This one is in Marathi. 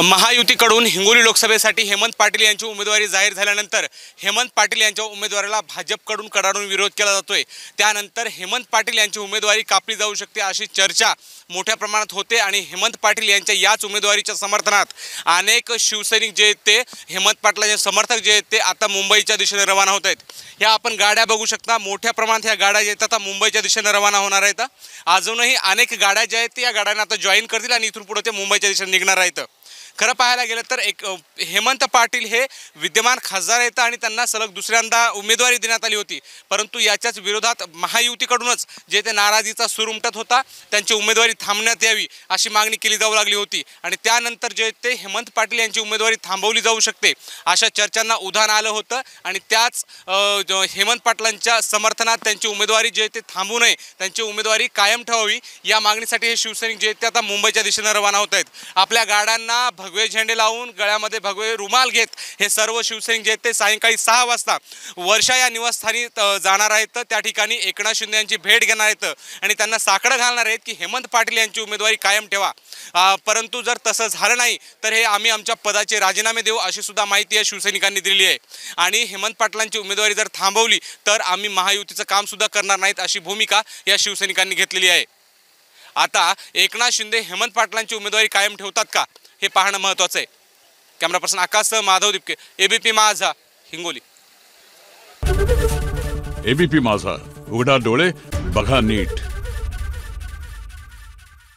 महायुतीकडून हिंगोली लोकसभेसाठी हेमंत पाटील यांची उमेदवारी जाहीर झाल्यानंतर हेमंत पाटील यांच्या उमेदवारीला भाजपकडून कडाडून विरोध केला जातोय। त्यानंतर हेमंत पाटील यांची उमेदवारी कापली जाऊ शकते अशी चर्चा मोठ्या प्रमाणात होते आणि हेमंत पाटील यांच्या याच उमेदवारीच्या समर्थनात अनेक शिवसैनिक जे आहेत ते हेमंत पाटलांचे समर्थक जे आहेत ते आता मुंबईच्या दिशेने रवाना होत आहेत। ह्या आपण गाड्या बघू शकता, मोठ्या प्रमाणात ह्या गाड्या जे आहेत आता मुंबईच्या दिशेने रवाना होणार आहेत। अजूनही अनेक गाड्या ज्या आहेत या गाड्यांना आता जॉईन करतील आणि इथून पुढे ते मुंबईच्या दिशेने निघणार आहेत। खरं पाहायला गेलं तर हेमंत पाटील हे विद्यमान खासदार आहेत आणि त्यांना सलग दुसऱ्यांदा उमेदवारी देण्यात आली होती, परंतु याच्याच विरोधात महायुतीकडूनच जे ते नाराजीचा सूर उमटत होता त्यांची उमेदवारी थांबण्यात यावी अशी मागणी केली जाऊ लागली होती आणि त्यानंतर जे ते हेमंत पाटील यांची उमेदवारी थांबवली जाऊ शकते अशा चर्चांना उधाण आलं होतं आणि त्याच हेमंत पाटलांच्या समर्थनात त्यांची उमेदवारी जे ते थांबू नये, त्यांची उमेदवारी कायम ठेवावी या मागणीसाठी हे शिवसैनिक जे ते आता मुंबईच्या दिशेने रवाना होत आहेत। आपल्या गाड्यांना भगवे झेंडे लावून गळ्यामध्ये भगवे रुमाल घेत हे सर्व शिवसैनिक जे ते सायंकाळी 6 वाजता वर्षा या निवासस्थानी जाणार आहेत। त्या ठिकाणी एकनाथ शिंदे यांची भेट घेणार आहेत आणि त्यांना साकडं घालणार आहेत की हेमंत पाटील यांची उमेदवारी कायम ठेवा, परंतु जर तसं झालं नाही तर हे आम्ही आमच्या पदाचे राजीनामे देऊ अशी सुद्धा माहिती या शिवसैनिकांनी दिलेली आहे आणि हेमंत पाटलांची उमेदवारी जर थांबवली तर आम्ही महायुतीचं काम सुद्धा करणार नाहीत अशी भूमिका या शिवसैनिकांनी घेतलेली आहे। आता एकनाथ शिंदे हेमंत पाटलांची उमेदवारी कायम ठेवतात का हे पाहणं महत्त्वाचं आहे। Camera person आकाशसह Madhav Dipke, ABP माझा, हिंगोली। एबीपी माझा, उघडा डोळे बघा नीट।